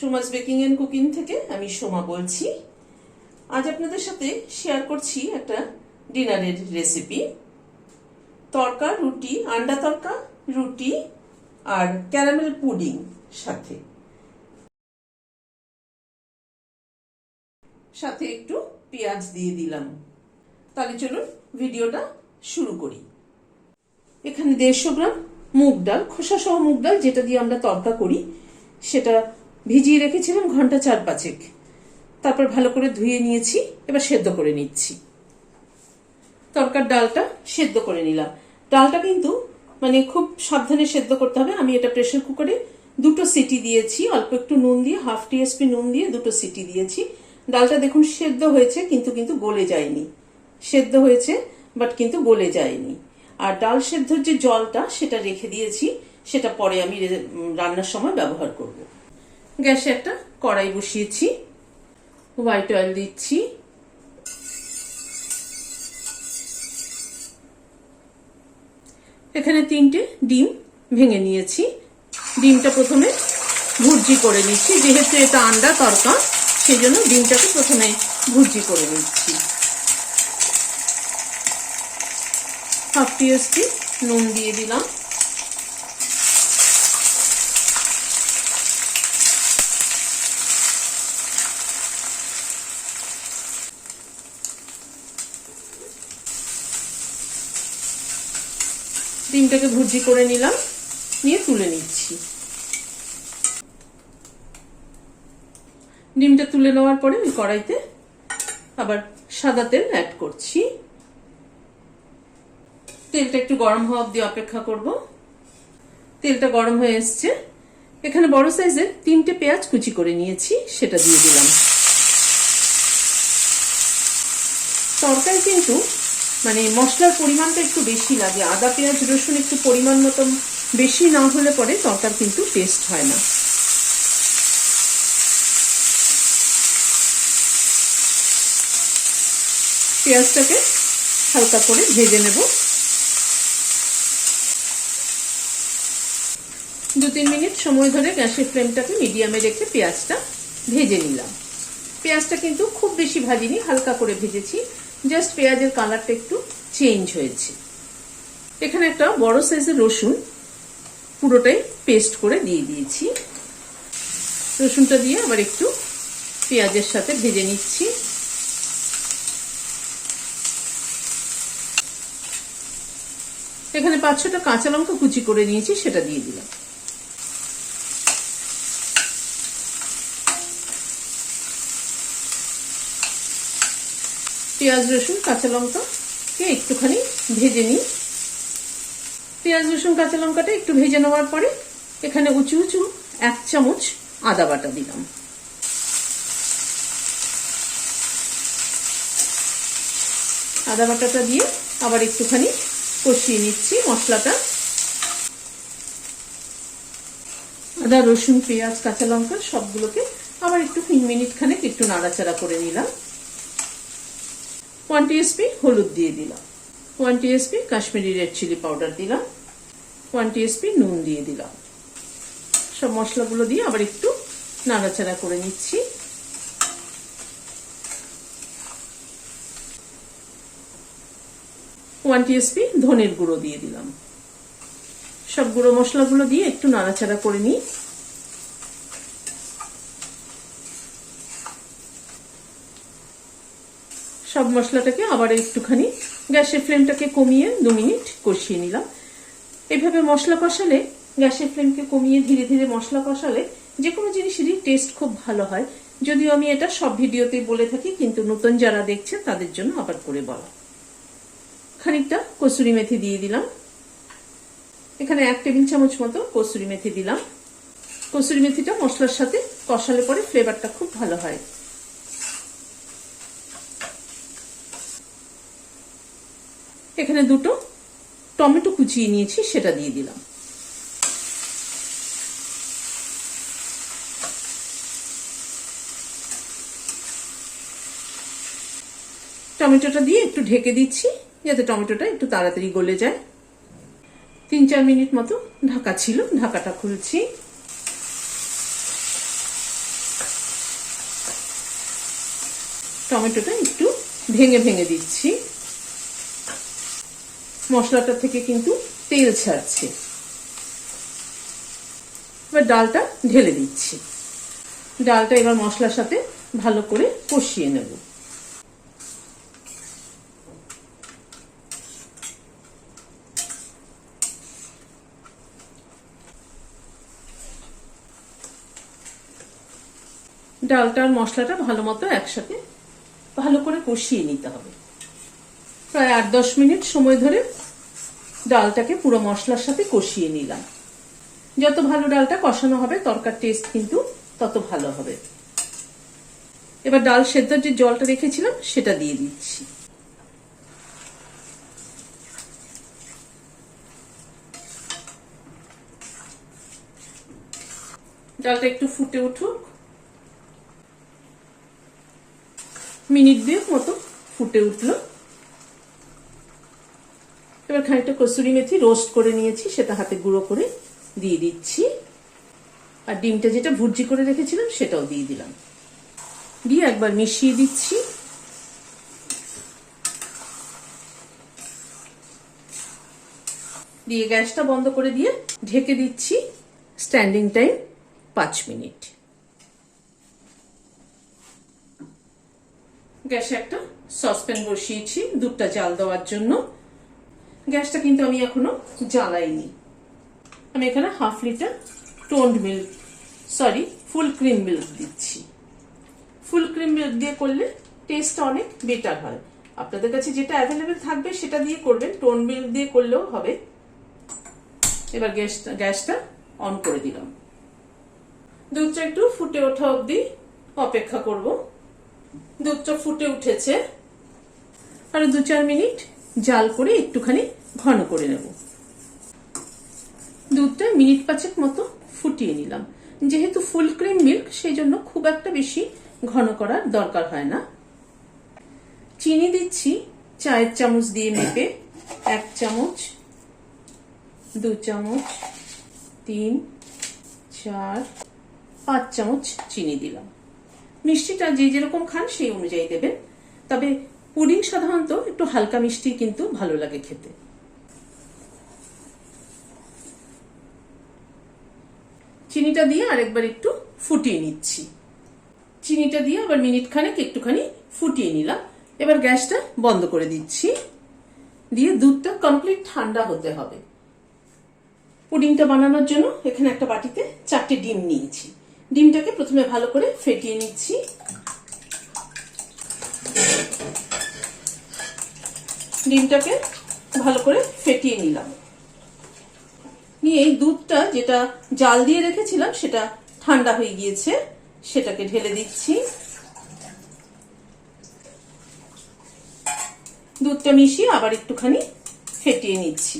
Soma's baking and cooking থেকে আমি সোমা বলছি। আজ আপনাদের সাথে শেয়ার করছি একটা ডিনারের রেসিপি। তড়কা রুটি, আন্ডা তড়কা রুটি আর ক্যারামেল পুডিং সাথে সাথে একটু পেঁয়াজ দিয়ে দিলাম। তাহলে চলুন ভিডিওটা শুরু করি। এখানে 150 গ্রাম মুগ ডাল, খোসা সহ মুগ ডাল, যেটা দিয়ে আমরা তড়কা করি, সেটা ভিজিয়ে রেখেছিলাম ঘন্টা 4-5। তারপর ভালো করে ধুয়ে নিয়েছি, এবার সেদ্ধ করে নিচ্ছি। তড়কার ডালটা সেদ্ধ করে নিলাম। ডালটা কিন্তু খুব সাবধানে সেদ্ধ করতে হবে। আমি এটা প্রেসার কুকারে 2টো সিটি দিয়েছি, অল্প একটু নুন দিয়ে, হাফ টিস্পুন নুন দিয়ে 2টো সিটি দিয়েছি। ডালটা দেখুন সেদ্ধ হয়েছে, কিন্তু গলে যায়নি। সেদ্ধ হয়েছে বাট কিন্তু গলে যায়নি। আর ডাল সেদ্ধর যে জলটা সেটা রেখে দিয়েছি, সেটা পরে আমি রান্নার সময় ব্যবহার করব। গ্যাসে একটা কড়াই বসিয়েছি, হোয়াইট অয়েল দিচ্ছি, এখানে 3টে ডিম ভেঙে নিয়েছি। ডিমটা প্রথমে ভুর্জি করে নিচ্ছি, যেহেতু এটা আন্ডা তড়কা সেই জন্য ডিমটাকে প্রথমে ভুর্জি করে নিচ্ছি। হাফ টিস্পুন নুন দিয়ে দিলাম, ডিমটাকে ভুর্জি করে নিলাম, নিয়ে তুলে নিচ্ছি। ডিমটা তুলে নেওয়ার পরে ওই কড়াইতে আবার সাদা তেল অ্যাড করছি। তেলটা একটু গরম হওয়া অবধি অপেক্ষা করব। তেলটা গরম হয়ে এসছে। এখানে বড় সাইজের 3টে পেঁয়াজ কুচি করে নিয়েছি, সেটা দিয়ে দিলাম। তরকারি কিন্তু মশলার পরিমাণটা একটু বেশি লাগে। আদা পেঁয়াজ রসুন একটু পরিমাণ মতো বেশি না হলে পরে তরকারি কিন্তু টেস্ট হয় না। পেঁয়াজটাকে হালকা করে ভেজে নেব। 2-3 মিনিট সময় ধরে গ্যাসের ফ্লেমটাকে মিডিয়ামে রেখে পেঁয়াজটা ভেজে নিলাম। পেঁয়াজটা কিন্তু খুব বেশি ভাজিনি, হালকা করে ভেজেছি, জাস্ট পেঁয়াজের কালারটা একটু চেঞ্জ হয়েছে। এখানে একটা বড় সাইজের রসুন পুরোটাই পেস্ট করে দিয়ে দিয়েছি। রসুনটা দিয়ে আবার একটু পেঁয়াজের সাথে ভেজে নিচ্ছি। এখানে 5-6টা কাঁচা লঙ্কা কুচি করে নিয়েছি, সেটা দিয়ে দিলাম। পেঁয়াজ রসুন কাঁচা লঙ্কাকে একটুখানি ভেজে নিই। পেঁয়াজ রসুন কাঁচা লঙ্কাটা একটু ভেজে নেওয়ার পরে এখানে উঁচু 1 চামচ আদা বাটা দিলাম। আদা বাটাটা দিয়ে আবার একটুখানি কষিয়ে নিচ্ছি মশলাটা। আদা রসুন পেঁয়াজ কাঁচা লঙ্কা সবগুলোকে আবার একটু 3 মিনিট খানেক একটু নাড়াচাড়া করে নিলাম। 1 টিস্পুন হলুদ দিয়ে দিলাম, 1 teaspoon Kashmiri red chilli powder দিলাম, 1 টিস্পুন নুন দিয়ে দিলাম। সব মশলাগুলো দিয়ে আবার একটু নাড়াচাড়া করে নিচ্ছি। ওয়ান টিস্পুন ধনের গুঁড়ো দিয়ে দিলাম। সব গুঁড়ো মশলাগুলো দিয়ে একটু নাড়াচাড়া করে নিই। সব মশলাটাকে আবার একটুখানি গ্যাসের ফ্লেমটাকে কমিয়ে 2 মিনিট কষিয়ে নিলাম। এইভাবে মশলা কষালে, গ্যাসের ফ্লেমকে কমিয়ে ধীরে ধীরে মশলা কষালে যে কোনো জিনিসেরই টেস্ট খুব ভালো হয়। যদিও আমি এটা সব ভিডিওতেই বলে থাকি, কিন্তু নতুন যারা দেখছে তাদের জন্য আবার করে বলা। খানিকটা কসুরি মেথি দিয়ে দিলাম। এখানে 1 টেবিল চামচ মতো কসুরি মেথি দিলাম। কসুরি মেথিটা মশলার সাথে কষালে পরে ফ্লেভারটা খুব ভালো হয়। এখানে 2টো টমেটো কুচিয়ে নিয়েছি, সেটা দিয়ে দিলাম। টমেটোটা দিয়ে একটু ঢেকে দিচ্ছি, যাতে টমেটোটা একটু তাড়াতাড়ি গলে যায়। 3-4 মিনিট মতো ঢাকা ছিল, ঢাকাটা খুলছি। টমেটোটা একটু ভেঙে ভেঙে দিচ্ছি। মশলাটা থেকে কিন্তু তেল ছাড়ছে। এবার ডালটা ঢেলে দিচ্ছি। ডালটা এবার মশলার সাথে ভালো করে কষিয়ে নেব। ডালটা আর মশলাটা ভালো মতো একসাথে ভালো করে কষিয়ে নিতে হবে। প্রায় 8-10 মিনিট সময় ধরে ডালটাকে পুরো মশলার সাথে কষিয়ে নিলাম। যত ভালো ডালটা কষানো হবে তরকার টেস্ট কিন্তু তত ভালো হবে। এবার ডাল সেদ্ধর যে জলটা রেখেছিলাম সেটা দিয়ে দিচ্ছি। ডালটা একটু ফুটে উঠুক। মিনিট 2 মতো ফুটে উঠলো। এবার খানিকটা কসুরি মেথি রোস্ট করে নিয়েছি, সেটা হাতে গুঁড়ো করে দিয়ে দিচ্ছি। আর ডিমটা যেটা ভুর্জি করে রেখেছিলাম সেটাও দিয়ে দিলাম। দিয়ে একবার মিশিয়ে দিচ্ছি। দিয়ে গ্যাসটা বন্ধ করে দিয়ে ঢেকে দিচ্ছি। Standing time 5 minute. গ্যাসে একটা সসপ্যান বসিয়েছি দুধটা জাল দেওয়ার জন্য। গ্যাসটা কিন্তু আমি এখনো জ্বালাইনি। আমি এখানে 1/2 litre toned milk full cream milk দিচ্ছি। ফুল ক্রিম মিল্ক দিয়ে করলে টেস্টটা অনেক বেটার হয়। আপনাদের কাছে যেটা অ্যাভেলেবেল থাকবে সেটা দিয়ে করবেন, টোন মিল্ক দিয়ে করলেও হবে। এবার গ্যাসটা অন করে দিলাম। দুধটা একটু ফুটে ওঠা অবধি অপেক্ষা করব। দুধটা ফুটে উঠেছে, আরো 2-4 মিনিট জাল করে একটুখানি ঘন করে নেব। দুধটা মিনিট 5 মতো ফুটিয়ে নিলাম। যেহেতু ফুল ক্রিম মিল্ক সেই জন্য খুব একটা বেশি ঘন করার দরকার হয় না। চিনি দিচ্ছি চায়ের চামচ দিয়ে মেপে। 1 চামচ, 2 চামচ, 3, 4, 5 চামচ চিনি দিলাম। মিষ্টিটা যে যেরকম খান সেই অনুযায়ী দেবেন। তবে পুডিং সাধারণত একটু হালকা মিষ্টি কিন্তু ভালো লাগে খেতে। চিনিটা দিয়ে আরেকবার একটু ফুটিয়ে নিচ্ছি। চিনিটা দিয়ে আবার মিনিট খানেক একটুখানি ফুটিয়ে নিলাম। এবার গ্যাসটা বন্ধ করে দিচ্ছি। দিয়ে দুধটা কমপ্লিট ঠান্ডা হতে হবে। পুডিংটা বানানোর জন্য এখানে একটা বাটিতে 4টে ডিম নিয়েছি। ডিমটাকে প্রথমে ভালো করে ফেটিয়ে নিচ্ছি। ডিমটাকে ভালো করে ফেটিয়ে নিলাম। নিয়ে এই দুধটা যেটা জাল দিয়ে রেখেছিলাম সেটা ঠান্ডা হয়ে গিয়েছে, সেটাকে ঢেলে দিচ্ছি। দুধটা মিশিয়ে আবার একটুখানি ফেটিয়ে নিচ্ছি।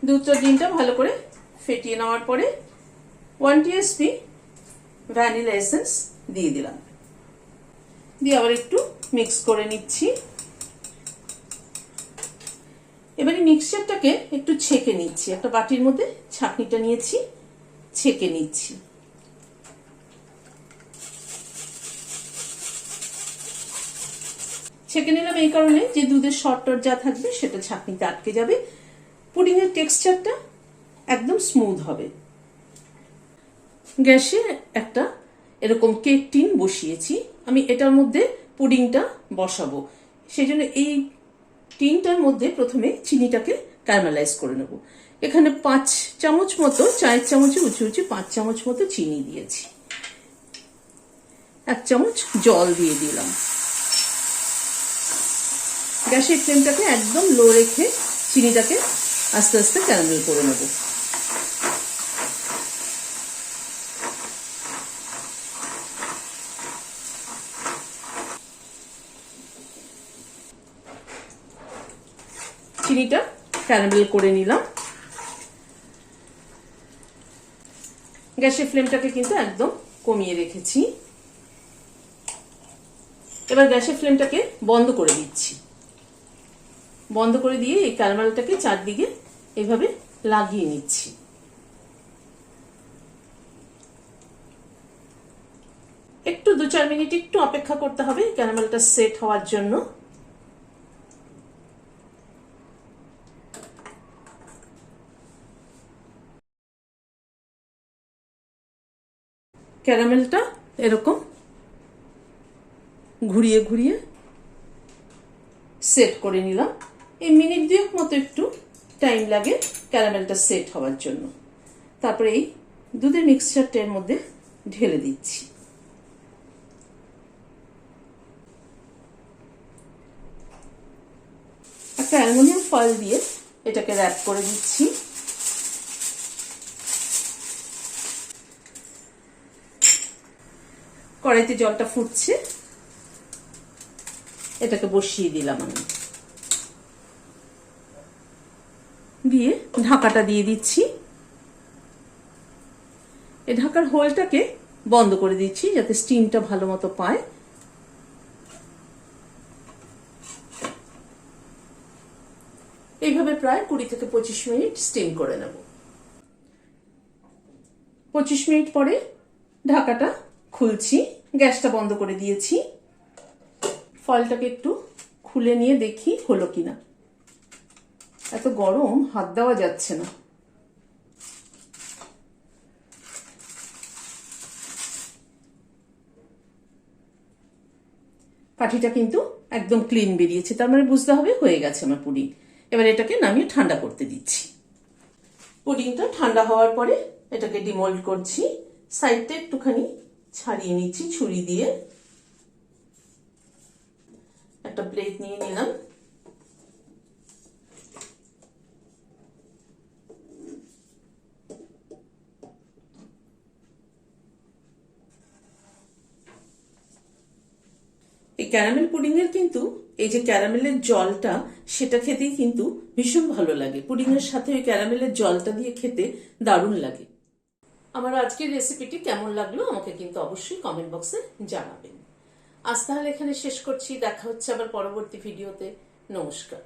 দুধটা ডিমটা ভালো করে ফেটিয়ে নেওয়ার পরে 1 টিস্পুন ভ্যানিলা এসেন্স দিয়ে দিলাম। দিয়ে আবার একটু মিক্স করে নিচ্ছি। এবারে মিক্সচারটাকে একটু ছেঁকে নিচ্ছি। একটা বাটির মধ্যে ছাঁকনিটা নিয়েছি, ছেঁকে নিচ্ছি। ছেঁকে নিলাম এই কারণে যে দুধের শর্টর যা থাকবে সেটা ছাঁকনিতে আটকে যাবে। পুডিং এর টেক্সচারটা একদম স্মুথ হবে। গ্যাসে একটা এরকম কেক টিন বসিয়েছি। আমি এটার মধ্যে পুডিংটা বসাবো। সেই জন্য এই টিনটার মধ্যে প্রথমে চিনিটাকে ক্যারামেলাইজ করে নেব। এখানে 5 চামচ মতো, চায়ের চামচে উঁচু 5 চামচ মতো চিনি দিয়েছি। 1 চামচ জল দিয়ে দিলাম। গ্যাসের ফ্লেমটাকে একদম লো রেখে চিনিটাকে আস্তে আস্তে ক্যারামেল করে নেব। চিনিটা ক্যারামেল করে নিলাম। গ্যাসের ফ্লেমটাকে কিন্তু একদম কমিয়ে রেখেছি। এবার গ্যাসের ফ্লেমটাকে বন্ধ করে দিচ্ছি। বন্ধ করে দিয়ে এই ক্যারামেলটাকে চারদিকে এভাবে লাগিয়ে নিচ্ছি। 3-4 মিনিট একটু অপেক্ষা করতে হবে ক্যারামেলটা সেট হওয়ার জন্য। ক্যারামেলটা এরকম ঘুরিয়ে ঘুরিয়ে সেট করে নিলাম। এই মিনিট 2 মতো একটু টাইম লাগে ক্যারামেলটা সেট হওয়ার জন্য। তারপরে এই দুধের মিক্সচারটার মধ্যে ঢেলে দিচ্ছি। একটা অ্যালুমিনিয়াম ফয়েল দিয়ে এটাকে র্যাপ করে দিচ্ছি। কড়াইতে জলটা ফুটছে, এটাকে বসিয়ে দিলাম আমি, দিয়ে ঢাকাটা দিয়ে দিচ্ছি। এই ঢাকার হোলটাকে বন্ধ করে দিচ্ছি যাতে স্টিমটা ভালো মতো পায়। এইভাবে প্রায় 20 থেকে 25 মিনিট স্টিম করে নেব। 25 মিনিট পরে ঢাকাটা খুলছি, গ্যাসটা বন্ধ করে দিয়েছি। ফয়েলটাকে একটু খুলে নিয়ে দেখি হলো কিনা। এত গরম হাত দেওয়া যাচ্ছে না। কাঠিটা কিন্তু একদম ক্লিন বেরিয়েছে, তার মানে বুঝতে হবে হয়ে গেছে আমার পুডিং। এবার এটাকে নামিয়ে ঠান্ডা করতে দিচ্ছি। পুডিংটা ঠান্ডা হওয়ার পরে এটাকে ডিমোল্ড করছি। সাইডটা একটুখানি ছাড়িয়ে নিচ্ছি ছুরি দিয়ে। একটা প্লেট নিয়ে নিলাম। এই ক্যারামেল পুডিং এর কিন্তু এই যে ক্যারামেলের জলটা সেটা খেতেই কিন্তু ভীষণ ভালো লাগে। পুডিং এর সাথে ওই ক্যারামেলের জলটা দিয়ে খেতে দারুণ লাগে। আমার আজকের রেসিপিটি কেমন লাগলো আমাকে কিন্তু অবশ্যই কমেন্ট বক্সে জানাবেন। আজ তাহলে এখানে শেষ করছি, দেখা হচ্ছে আবার পরবর্তী ভিডিওতে। নমস্কার।